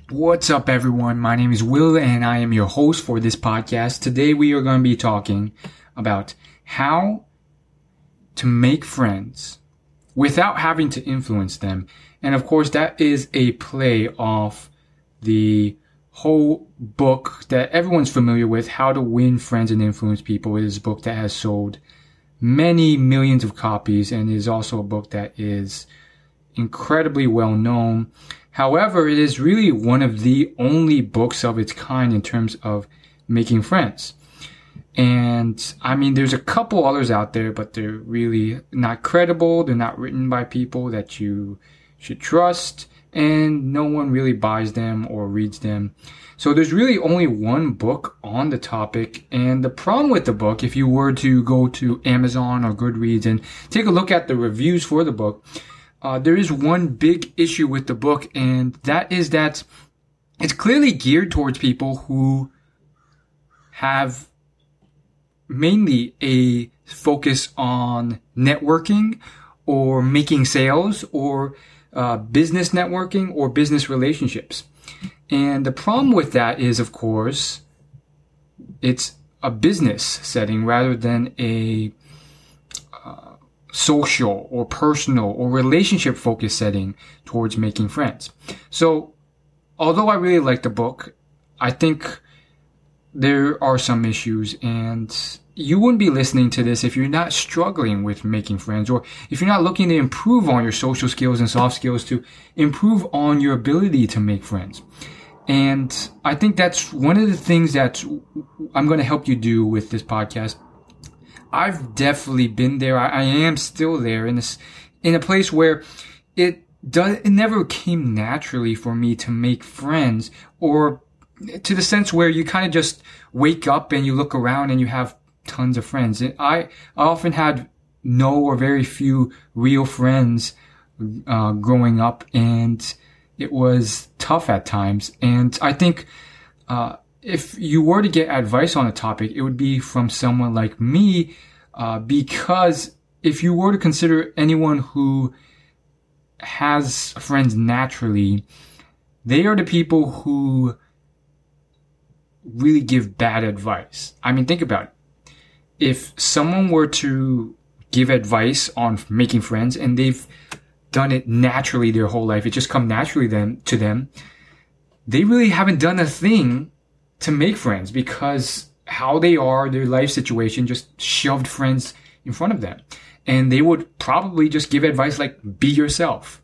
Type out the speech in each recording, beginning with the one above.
What's up, everyone? My name is Will, and I am your host for this podcast. Today, we are going to be talking about how to make friends without having to influence them. And of course, that is a play off the whole book that everyone's familiar with, How to Win Friends and Influence People. It is a book that has sold many millions of copies and is also a book that is incredibly well known. However, it is really one of the only books of its kind in terms of making friends. And I mean, there's a couple others out there, but they're really not credible. They're not written by people that you should trust, and no one really buys them or reads them. So there's really only one book on the topic. And the problem with the book, if you were to go to Amazon or Goodreads and take a look at the reviews for the book, there is one big issue with the book, and that is that it's clearly geared towards people who have mainly a focus on networking or making sales or business networking or business relationships. And the problem with that is, of course, it's a business setting rather than a social or personal or relationship focused setting towards making friends. So although I really like the book, I think there are some issues, and you wouldn't be listening to this if you're not struggling with making friends, or if you're not looking to improve on your social skills and soft skills to improve on your ability to make friends. And I think that's one of the things that I'm going to help you do with this podcast. I've definitely been there. I am still there in a place where it never came naturally for me to make friends, or to the sense where you kind of just wake up and you look around and you have tons of friends. I often had no or very few real friends growing up, and it was tough at times. And I think if you were to get advice on a topic, it would be from someone like me, because if you were to consider anyone who has friends naturally, they are the people who really give bad advice. I mean, think about it. If someone were to give advice on making friends and they've done it naturally their whole life, it just come naturally to them, they really haven't done a thing to make friends, because how they are, their life situation just shoved friends in front of them. And they would probably just give advice like, be yourself.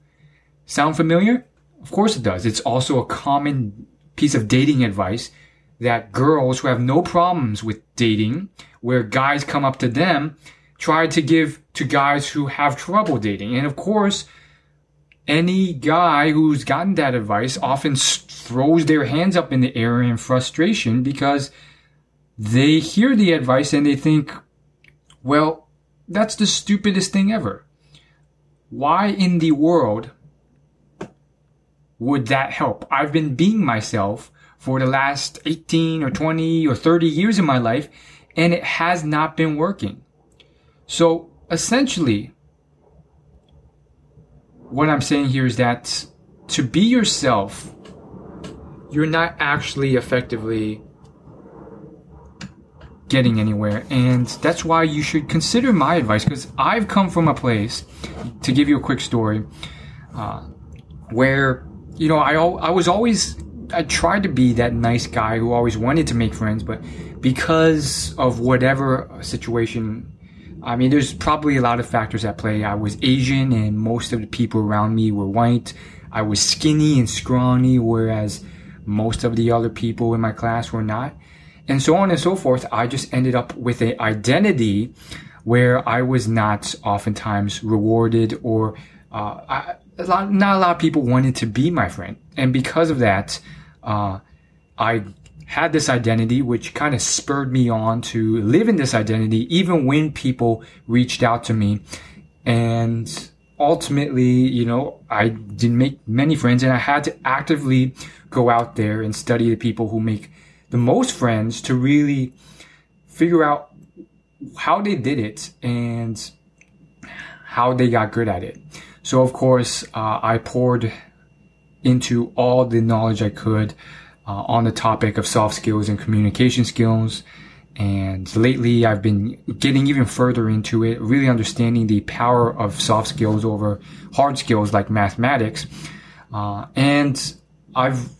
Sound familiar? Of course it does. It's also a common piece of dating advice that girls who have no problems with dating, where guys come up to them, try to give to guys who have trouble dating. And of course, any guy who's gotten that advice often throws their hands up in the air in frustration, because they hear the advice and they think, well, that's the stupidest thing ever. Why in the world would that help? I've been being myself for the last 18 or 20 or 30 years in my life, and it has not been working. So essentially, what I'm saying here is that to be yourself, you're not actually effectively getting anywhere. And that's why you should consider my advice, because I've come from a place, to give you a quick story, where, you know, I tried to be that nice guy who always wanted to make friends, but because of whatever situation, I mean, there's probably a lot of factors at play. I was Asian and most of the people around me were white. I was skinny and scrawny, whereas most of the other people in my class were not. And so on and so forth. I just ended up with an identity where I was not oftentimes rewarded, or not a lot of people wanted to be my friend. And because of that, I had this identity, which kind of spurred me on to live in this identity, even when people reached out to me. And ultimately, you know, I didn't make many friends, and I had to actively go out there and study the people who make the most friends to really figure out how they did it and how they got good at it. So of course, I poured into all the knowledge I could on the topic of soft skills and communication skills. And lately I've been getting even further into it, really understanding the power of soft skills over hard skills like mathematics. And I've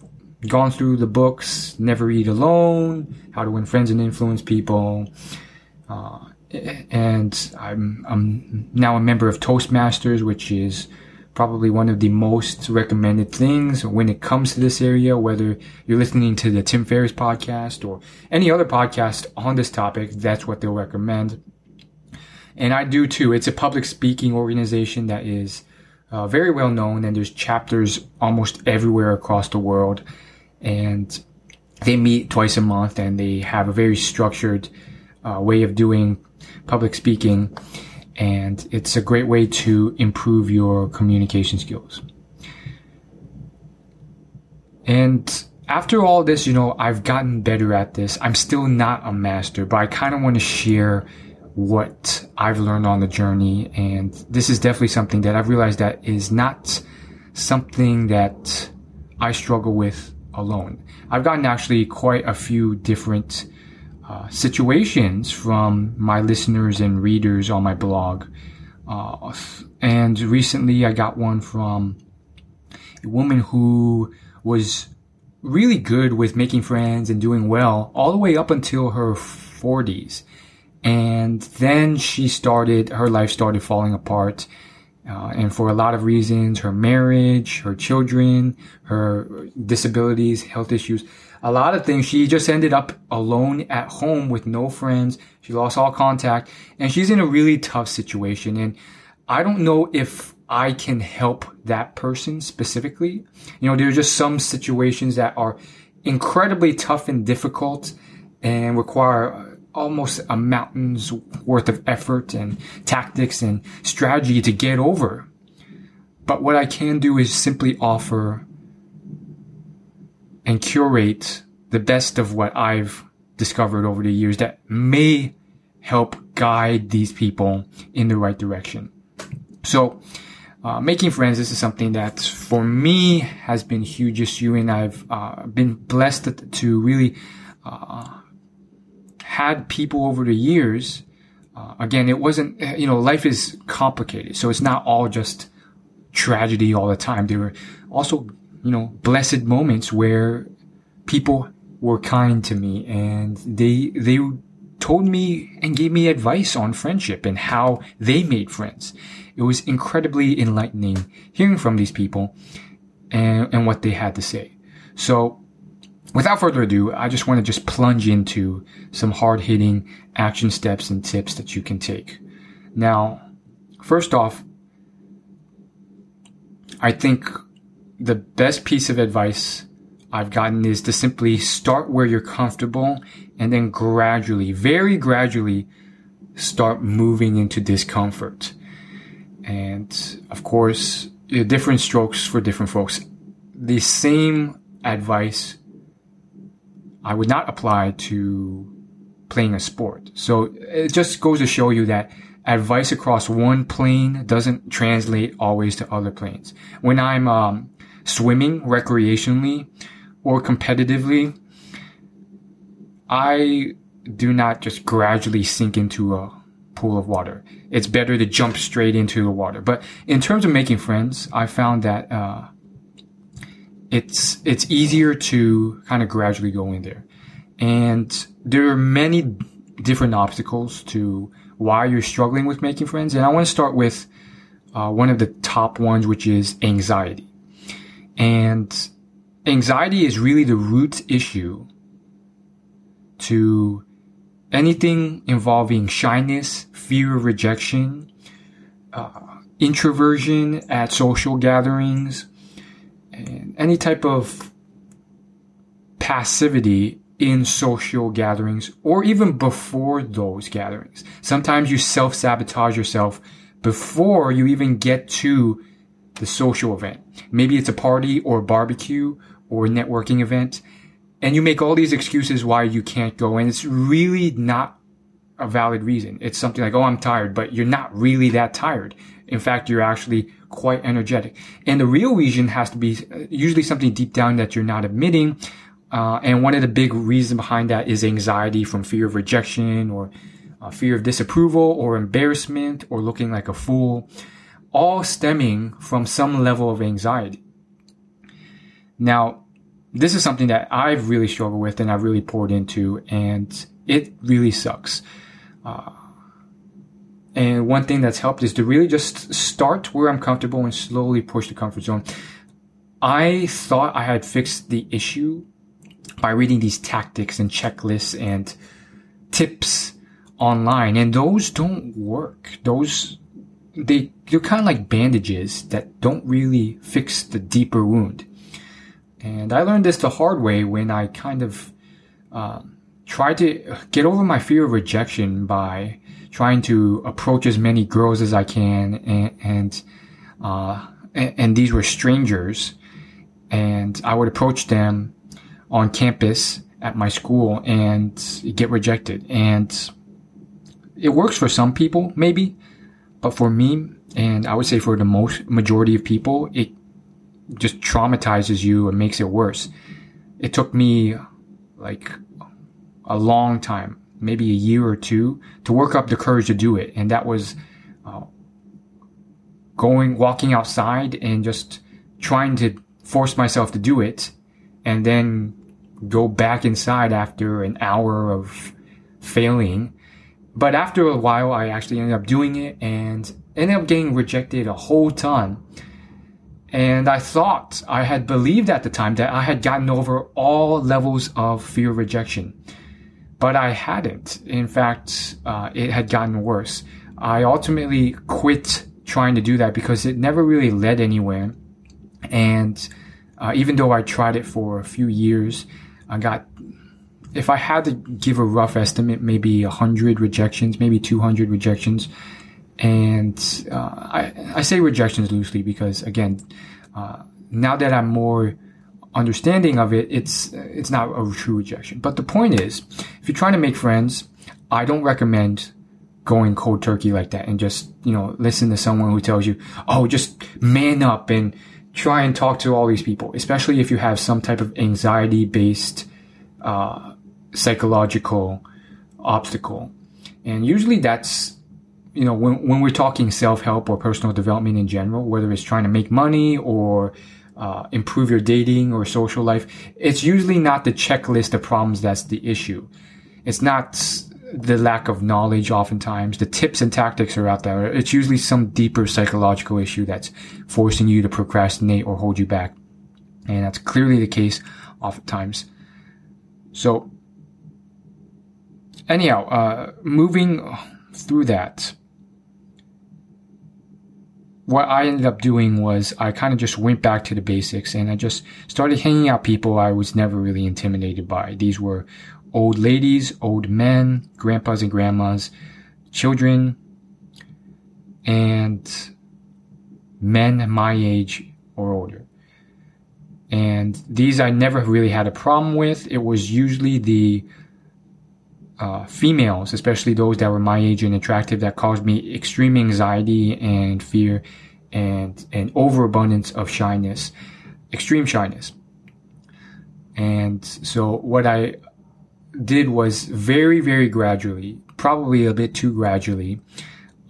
gone through the books, Never Eat Alone, How to Win Friends and Influence People. And I'm now a member of Toastmasters, which is probably one of the most recommended things when it comes to this area, whether you're listening to the Tim Ferriss podcast or any other podcast on this topic, that's what they'll recommend. And I do too. It's a public speaking organization that is very well known, and there's chapters almost everywhere across the world. And they meet twice a month, and they have a very structured way of doing public speaking. And it's a great way to improve your communication skills. And after all this, I've gotten better at this. I'm still not a master, but I kind of want to share what I've learned on the journey. And this is definitely something that I've realized that is not something that I struggle with alone. I've gotten actually quite a few different situations from my listeners and readers on my blog. And recently I got one from a woman who was really good with making friends and doing well all the way up until her 40s. And then her life started falling apart. And for a lot of reasons, her marriage, her children, her disabilities, health issues, a lot of things. She just ended up alone at home with no friends. She lost all contact, and she's in a really tough situation. And I don't know if I can help that person specifically. There are just some situations that are incredibly tough and difficult and require almost a mountain's worth of effort and tactics and strategy to get over. But what I can do is simply offer and curate the best of what I've discovered over the years that may help guide these people in the right direction. So, making friends, this is something that for me has been a huge issue, and I've been blessed to really had people over the years. Again, it wasn't, life is complicated, so it's not all just tragedy all the time. There were also, blessed moments where people were kind to me, and they told me and gave me advice on friendship and how they made friends. It was incredibly enlightening hearing from these people and what they had to say. So without further ado, I just want to plunge into some hard-hitting action steps and tips that you can take. Now, first off, I think the best piece of advice I've gotten is to simply start where you're comfortable and then gradually, very gradually, start moving into discomfort. And of course, different strokes for different folks. The same advice I would not apply to playing a sport. So it just goes to show you that advice across one plane doesn't translate always to other planes. When I'm swimming recreationally or competitively, I do not just gradually sink into a pool of water. It's better to jump straight into the water. But in terms of making friends, I found that it's easier to kind of gradually go in there. And there are many different obstacles to why you're struggling with making friends. And I want to start with one of the top ones, which is anxiety. And anxiety is really the root issue to anything involving shyness, fear of rejection, introversion at social gatherings, and any type of passivity in social gatherings or even before those gatherings. Sometimes you self-sabotage yourself before you even get to the social event. Maybe it's a party or a barbecue or a networking event, and you make all these excuses why you can't go, and it's really not a valid reason. It's something like, oh, I'm tired, but you're not really that tired. In fact, you're actually quite energetic. And the real reason has to be usually something deep down that you're not admitting. And one of the big reasons behind that is anxiety from fear of rejection or fear of disapproval or embarrassment or looking like a fool, all stemming from some level of anxiety. Now, this is something that I've really struggled with and I've really poured into, and it really sucks. And one thing that's helped is to really just start where I'm comfortable and slowly push the comfort zone. I thought I had fixed the issue by reading these tactics and checklists and tips online, and those don't work. They're kind of like bandages that don't really fix the deeper wound. And I learned this the hard way when I kind of tried to get over my fear of rejection by trying to approach as many girls as I can, and these were strangers, and I would approach them on campus at my school and get rejected. And it works for some people, maybe, but for me, and I would say for the majority of people, it just traumatizes you and makes it worse. It took me like a long time, maybe a year or two, to work up the courage to do it. And that was walking outside and just trying to force myself to do it, and then go back inside after an hour of failing. But after a while, I actually ended up doing it and ended up getting rejected a whole ton. And I thought, I had believed at the time that I had gotten over all levels of fear of rejection. But I hadn't. In fact, it had gotten worse. I ultimately quit trying to do that because it never really led anywhere. And even though I tried it for a few years, I got, if I had to give a rough estimate, maybe 100 rejections, maybe 200 rejections. And I say rejections loosely because, again, now that I'm more understanding of it, it's not a true rejection. But the point is, if you're trying to make friends, I don't recommend going cold turkey like that and just, listen to someone who tells you, oh, just man up and try and talk to all these people, especially if you have some type of anxiety-based psychological obstacle. And usually that's, when we're talking self-help or personal development in general, whether it's trying to make money or improve your dating or social life, it's usually not the checklist of problems that's the issue. It's not the lack of knowledge oftentimes. The tips and tactics are out there. It's usually some deeper psychological issue that's forcing you to procrastinate or hold you back. And that's clearly the case oftentimes. So anyhow, moving through that, what I ended up doing was I kind of just went back to the basics and I just started hanging out people I was never really intimidated by. These were old ladies, old men, grandpas and grandmas, children, and men my age or older. And these I never really had a problem with. It was usually the females, especially those that were my age and attractive, that caused me extreme anxiety and fear and an overabundance of shyness, extreme shyness. And so what I did was very, very gradually, probably a bit too gradually,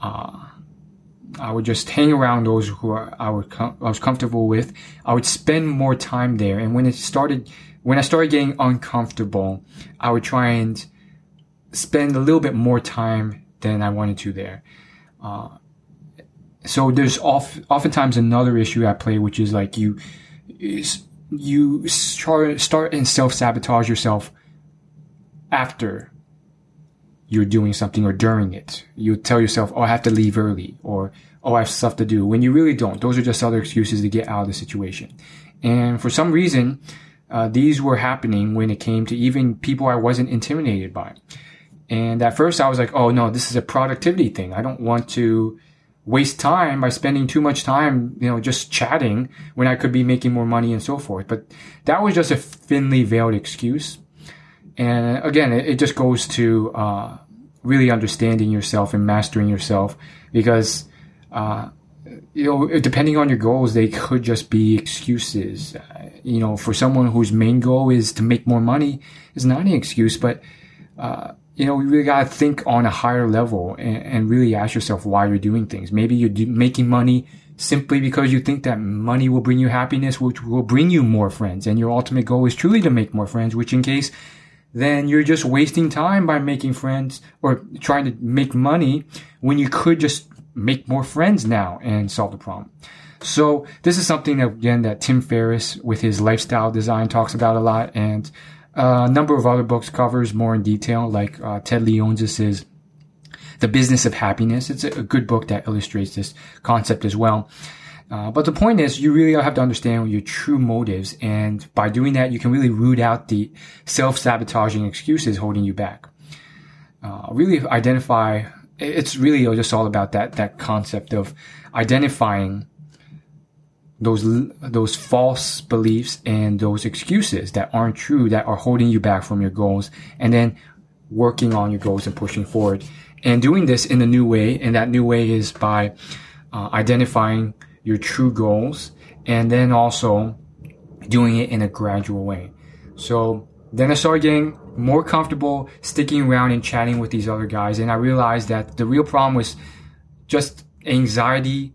I would just hang around those who I was comfortable with. I would spend more time there. And when I started getting uncomfortable, I would try and spend a little bit more time than I wanted to there. So there's oftentimes another issue at play, which is like you start and self-sabotage yourself after you're doing something or during it. You tell yourself, oh, I have to leave early, or, oh, I have stuff to do, when you really don't. Those are just other excuses to get out of the situation. And for some reason, these were happening when it came to even people I wasn't intimidated by. And at first I was like, oh no, this is a productivity thing. I don't want to waste time by spending too much time, just chatting when I could be making more money and so forth. But that was just a thinly veiled excuse. And again, it just goes to really understanding yourself and mastering yourself, because depending on your goals, they could just be excuses. For someone whose main goal is to make more money, is not an excuse, but, we really got to think on a higher level and really ask yourself why you're doing things. Maybe you're making money simply because you think that money will bring you happiness, which will bring you more friends. And your ultimate goal is truly to make more friends, which in case, then you're just wasting time by making friends or trying to make money when you could just make more friends now and solve the problem. So this is something that, again, that Tim Ferriss with his lifestyle design talks about a lot, and a number of other books covers more in detail, like Ted Leonsis' The Business of Happiness. It's a good book that illustrates this concept as well. But the point is, you really have to understand your true motives, and by doing that, you can really root out the self-sabotaging excuses holding you back. Really identify. It's really just all about that concept of identifying those false beliefs and those excuses that aren't true, that are holding you back from your goals, and then working on your goals and pushing forward. And doing this in a new way, and that new way is by identifying your true goals, and then also doing it in a gradual way. So then I started getting more comfortable sticking around and chatting with these other guys, and I realized that the real problem was just anxiety.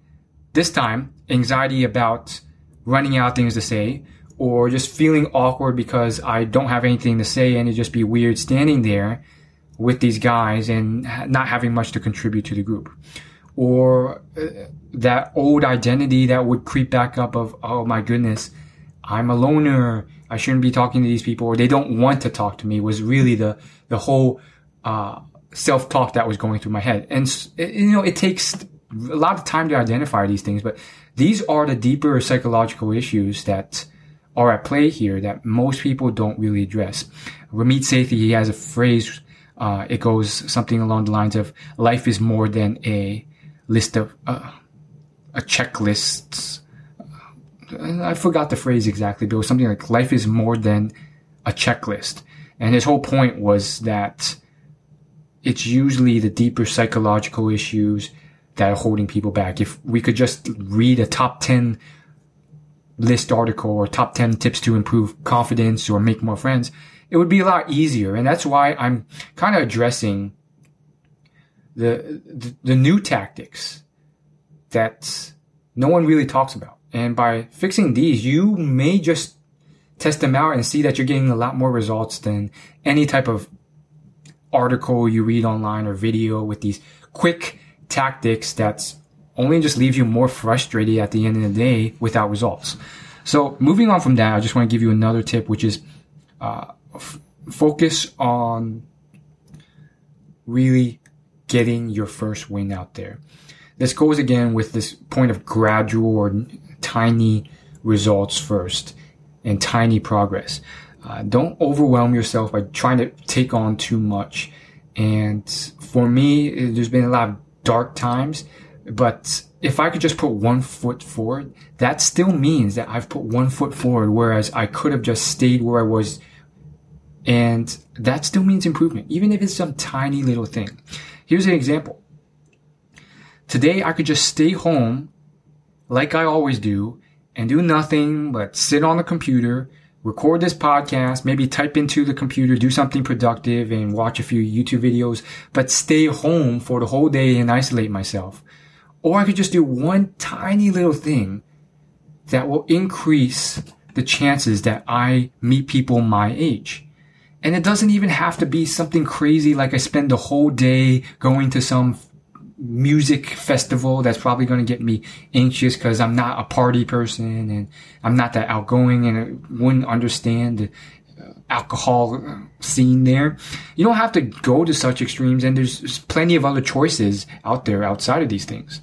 This time, anxiety about running out of things to say, or just feeling awkward because I don't have anything to say, and it'd just be weird standing there with these guys and not having much to contribute to the group. Or that old identity that would creep back up of, oh my goodness, I'm a loner, I shouldn't be talking to these people, or they don't want to talk to me, was really the whole self-talk that was going through my head. And it takes a lot of time to identify these things, but these are the deeper psychological issues that are at play here that most people don't really address. Ramit Sethi, he has a phrase, it goes something along the lines of, life is more than a list of a checklist. I forgot the phrase exactly, but it was something like, life is more than a checklist. And his whole point was that it's usually the deeper psychological issues that are holding people back. If we could just read a top 10 list article or top 10 tips to improve confidence or make more friends, it would be a lot easier. And that's why I'm kind of addressing the new tactics that no one really talks about. And by fixing these, you may just test them out and see that you're getting a lot more results than any type of article you read online or video with these quick tactics that's only just leaves you more frustrated at the end of the day without results. So moving on from that, I just want to give you another tip, which is focus on really getting your first win out there. This goes again with this point of gradual or tiny results first and tiny progress. Don't overwhelm yourself by trying to take on too much. And for me, there's been a lot of dark times, but if I could just put one foot forward, that still means that I've put one foot forward, whereas I could have just stayed where I was. And that still means improvement, even if it's some tiny little thing. Here's an example. Today, I could just stay home like I always do and do nothing but sit on the computer, record this podcast, maybe type into the computer, do something productive and watch a few YouTube videos, but stay home for the whole day and isolate myself. Or I could just do one tiny little thing that will increase the chances that I meet people my age. And it doesn't even have to be something crazy like I spend the whole day going to some music festival that's probably going to get me anxious because I'm not a party person and I'm not that outgoing and I wouldn't understand the alcohol scene there. You don't have to go to such extremes, and there's plenty of other choices out there outside of these things.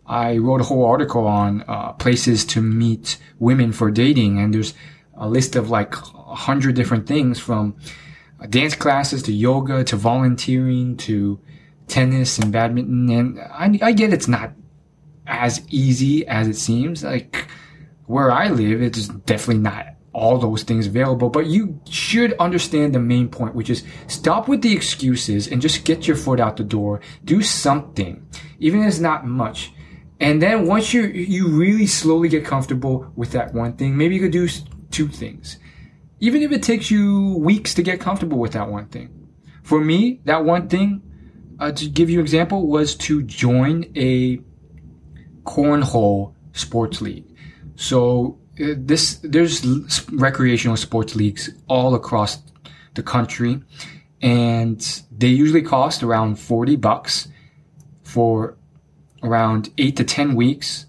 I wrote a whole article on places to meet women for dating, and there's a list of like 100 different things, from dance classes to yoga to volunteering to tennis and badminton. And I get it's not as easy as it seems. Like where I live, it's definitely not all those things available, but you should understand the main point, which is stop with the excuses and just get your foot out the door. Do something, even if it's not much. And then once you really slowly get comfortable with that one thing, maybe you could do two things. Even if it takes you weeks to get comfortable with that one thing. For me, that one thing, to give you an example, was to join a cornhole sports league. So there's recreational sports leagues all across the country, and they usually cost around $40 for around 8 to 10 weeks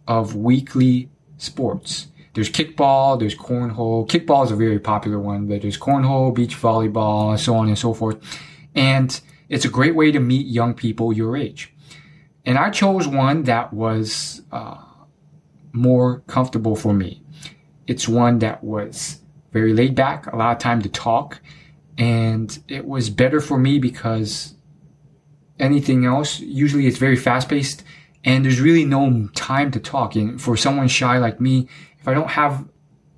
of weekly sports. There's kickball, there's cornhole. Kickball is a very popular one, but there's cornhole, beach volleyball, so on and so forth. And it's a great way to meet young people your age. And I chose one that was more comfortable for me. It's one that was very laid back, a lot of time to talk, and it was better for me because anything else, usually it's very fast paced and there's really no time to talk. And for someone shy like me, if I don't have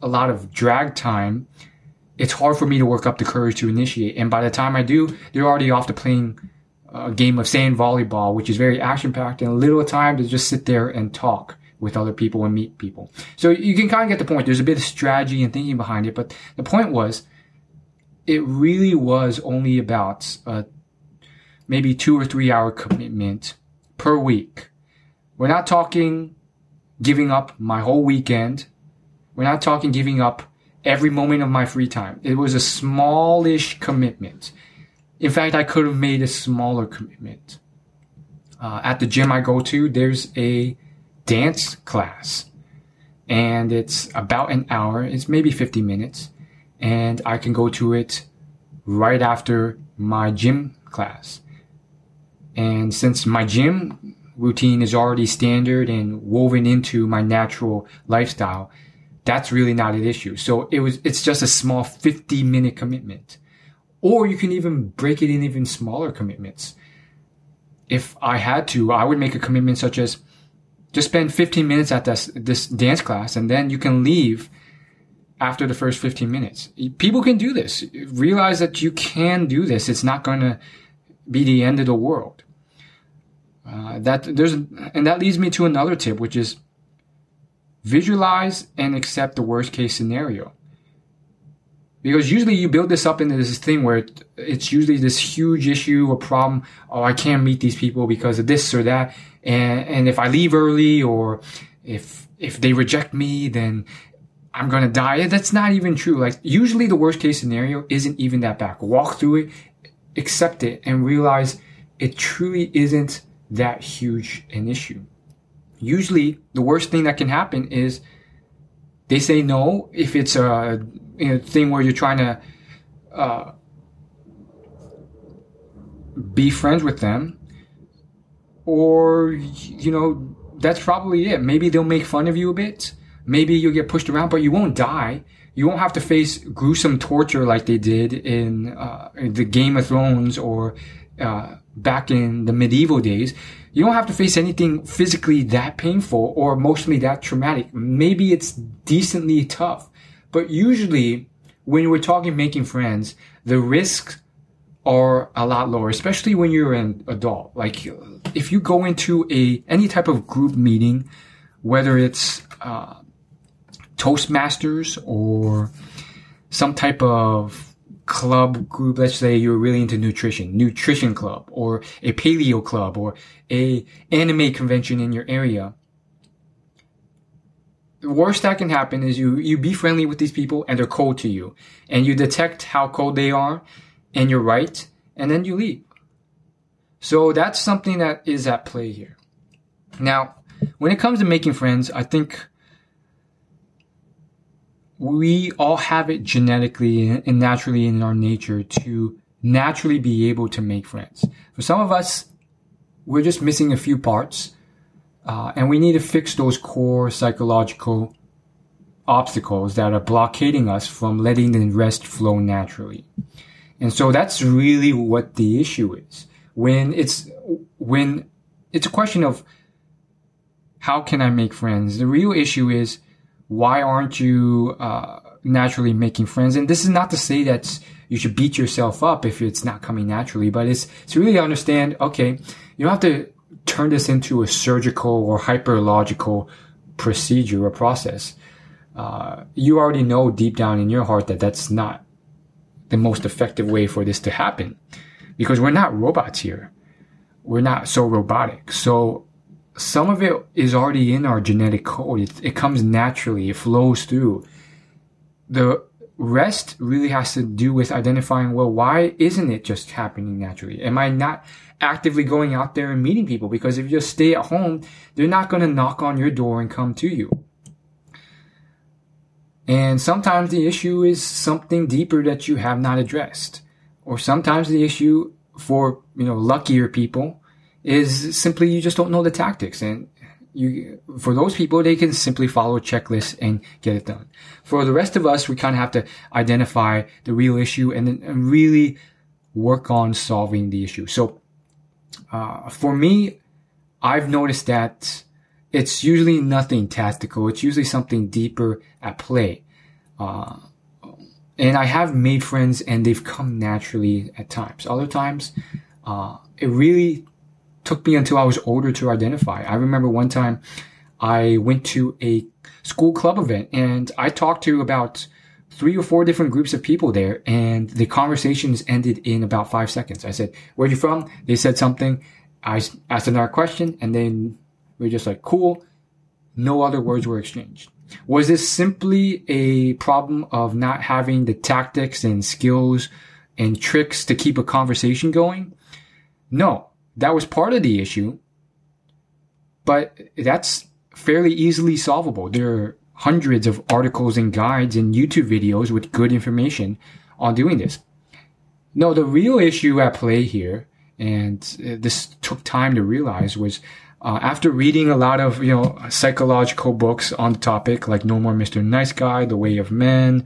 a lot of drag time, it's hard for me to work up the courage to initiate. And by the time I do, they're already off to playing a game of sand volleyball, which is very action packed and little time to just sit there and talk with other people and meet people. So you can kind of get the point. There's a bit of strategy and thinking behind it, but the point was, it really was only about maybe 2 or 3 hour commitment per week. We're not talking giving up my whole weekend. We're not talking giving up every moment of my free time. It was a smallish commitment. In fact, I could have made a smaller commitment. At the gym I go to, there's a dance class, and it's about an hour. It's maybe 50 minutes, and I can go to it right after my gym class. And since my gym routine is already standard and woven into my natural lifestyle, that's really not an issue. So it's just a small 50-minute commitment. Or you can even break it in even smaller commitments. If I had to, I would make a commitment such as just spend 15 minutes at this dance class, and then you can leave after the first 15 minutes. People can do this. Realize that you can do this. It's not going to be the end of the world. That leads me to another tip, which is visualize and accept the worst case scenario. Because usually you build this up into this thing where it's usually this huge issue or problem. Oh, I can't meet these people because of this or that. And if I leave early, or if they reject me, then I'm going to die. That's not even true. Like, usually the worst case scenario isn't even that bad. Walk through it, accept it, and realize it truly isn't that huge an issue. Usually the worst thing that can happen is they say no if it's a thing where you're trying to be friends with them, or that's probably it. Maybe they'll make fun of you a bit. Maybe you'll get pushed around, but you won't die. You won't have to face gruesome torture like they did in the Game of Thrones or back in the medieval days. You don't have to face anything physically that painful or emotionally that traumatic. Maybe it's decently tough, but usually when we're talking making friends, the risks are a lot lower, especially when you're an adult. Like, if you go into any type of group meeting, whether it's Toastmasters or some type of club group, let's say you're really into nutrition club, or a paleo club, or a anime convention in your area, the worst that can happen is you be friendly with these people and they're cold to you, and you detect how cold they are and you're right, and then you leave. So that's something that is at play here. Now, when it comes to making friends, I think we all have it genetically and naturally in our nature to naturally be able to make friends. For some of us, we're just missing a few parts, and we need to fix those core psychological obstacles that are blockading us from letting the rest flow naturally. And so that's really what the issue is. When it's a question of how can I make friends, the real issue is, why aren't you naturally making friends? And this is not to say that you should beat yourself up if it's not coming naturally, but it's to really understand, okay, you don't have to turn this into a surgical or hyperlogical procedure or process. You already know deep down in your heart that that's not the most effective way for this to happen, because we're not robots here. We're not so robotic. So some of it is already in our genetic code. It comes naturally. It flows through. The rest really has to do with identifying, well, why isn't it just happening naturally? Am I not actively going out there and meeting people? Because if you just stay at home, they're not going to knock on your door and come to you. And sometimes the issue is something deeper that you have not addressed. Or sometimes the issue for, luckier people is simply you just don't know the tactics. And for those people, they can simply follow a checklist and get it done. For the rest of us, we kind of have to identify the real issue and then really work on solving the issue. So, for me, I've noticed that it's usually nothing tactical. It's usually something deeper at play. And I have made friends and they've come naturally at times. Other times, it really took me until I was older to identify. I remember one time I went to a school club event and I talked to about 3 or 4 different groups of people there, and the conversations ended in about 5 seconds. I said, "Where are you from?" They said something. I asked another question, and then we were just like, cool. No other words were exchanged. Was this simply a problem of not having the tactics and skills and tricks to keep a conversation going? No, that was part of the issue, but that's fairly easily solvable. There are hundreds of articles and guides and YouTube videos with good information on doing this. No, the real issue at play here, and this took time to realize, was after reading a lot of, psychological books on the topic, like No More Mr. Nice Guy, The Way of Men,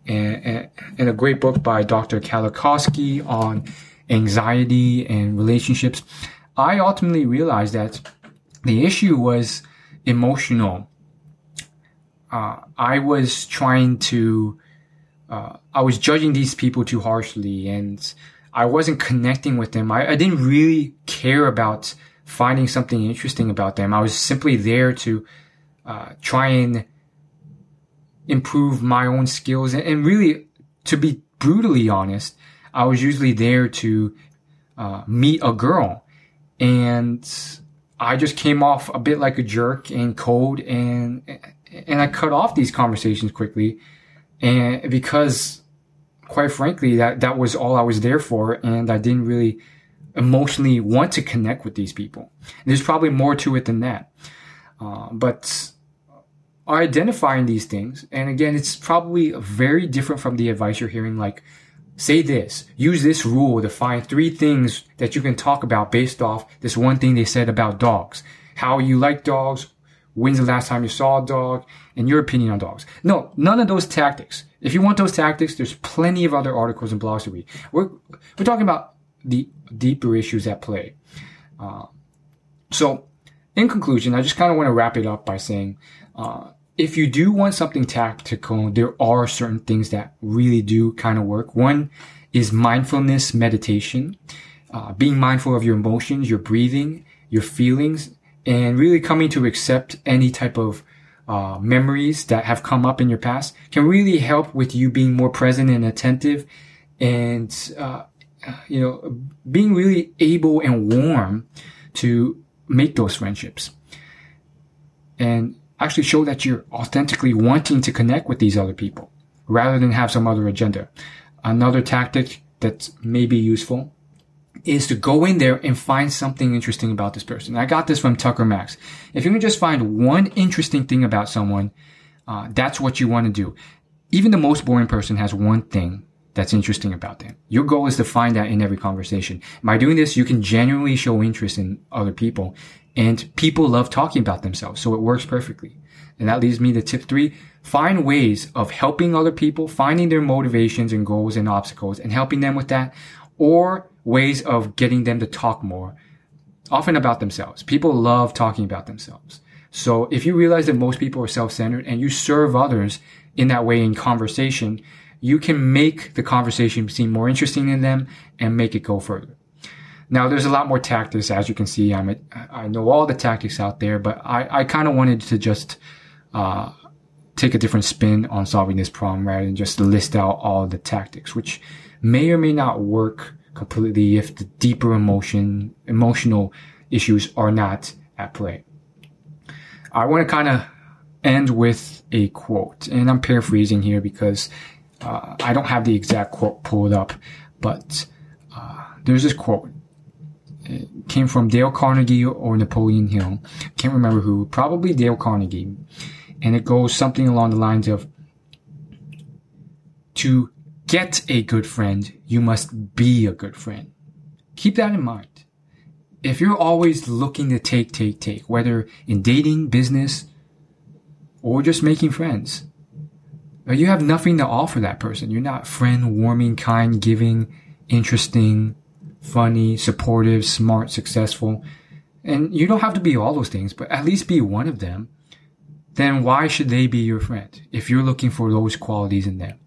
and a great book by Dr. Kalakowski on anxiety and relationships, I ultimately realized that the issue was emotional. I was I was judging these people too harshly, and I wasn't connecting with them. I didn't really care about finding something interesting about them. I was simply there to try and improve my own skills. And really, to be brutally honest, I was usually there to meet a girl. And I just came off a bit like a jerk and cold, and I cut off these conversations quickly. And because, quite frankly, that was all I was there for, and I didn't really emotionally want to connect with these people. There's probably more to it than that. But identifying these things, and again, it's probably very different from the advice you're hearing, like, say this, use this rule to find 3 things that you can talk about based off this one thing they said about dogs. How you like dogs, when's the last time you saw a dog, and your opinion on dogs. No, none of those tactics. If you want those tactics, there's plenty of other articles and blogs to read. We're talking about the deeper issues at play. So, in conclusion, I just kind of want to wrap it up by saying, if you do want something tactical, there are certain things that really do kind of work. One is mindfulness meditation, being mindful of your emotions, your breathing, your feelings, and really coming to accept any type of memories that have come up in your past can really help with you being more present and attentive, and being really able and warm to make those friendships and actually show that you're authentically wanting to connect with these other people rather than have some other agenda. Another tactic that may be useful is to go in there and find something interesting about this person. I got this from Tucker Max. If you can just find one interesting thing about someone, that's what you want to do. Even the most boring person has one thing that's interesting about them. Your goal is to find that in every conversation. By doing this, you can genuinely show interest in other people, and people love talking about themselves, so it works perfectly. And that leads me to tip 3. Find ways of helping other people, finding their motivations and goals and obstacles and helping them with that, or ways of getting them to talk more, often about themselves. People love talking about themselves. So if you realize that most people are self-centered and you serve others in that way in conversation, you can make the conversation seem more interesting to them and make it go further. Now, there's a lot more tactics, as you can see. I know all the tactics out there, but I kind of wanted to just take a different spin on solving this problem rather than just list out all the tactics, which may or may not work completely if the deeper emotional issues are not at play. I want to kind of end with a quote, and I'm paraphrasing here because I don't have the exact quote pulled up, but there's this quote. It came from Dale Carnegie or Napoleon Hill. Can't remember who. Probably Dale Carnegie. And it goes something along the lines of, to get a good friend, you must be a good friend. Keep that in mind. If you're always looking to take, whether in dating, business, or just making friends, you have nothing to offer that person. You're not friend, warming, kind, giving, interesting, funny, supportive, smart, successful. And you don't have to be all those things, but at least be one of them. Then why should they be your friend if you're looking for those qualities in them?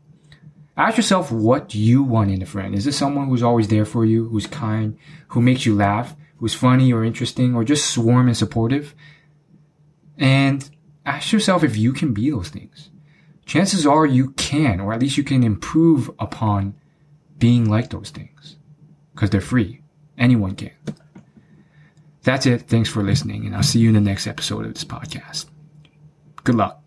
Ask yourself what you want in a friend. Is this someone who's always there for you, who's kind, who makes you laugh, who's funny or interesting, or just warm and supportive? And ask yourself if you can be those things. Chances are you can, or at least you can improve upon being like those things. Because they're free. Anyone can. That's it. Thanks for listening, and I'll see you in the next episode of this podcast. Good luck.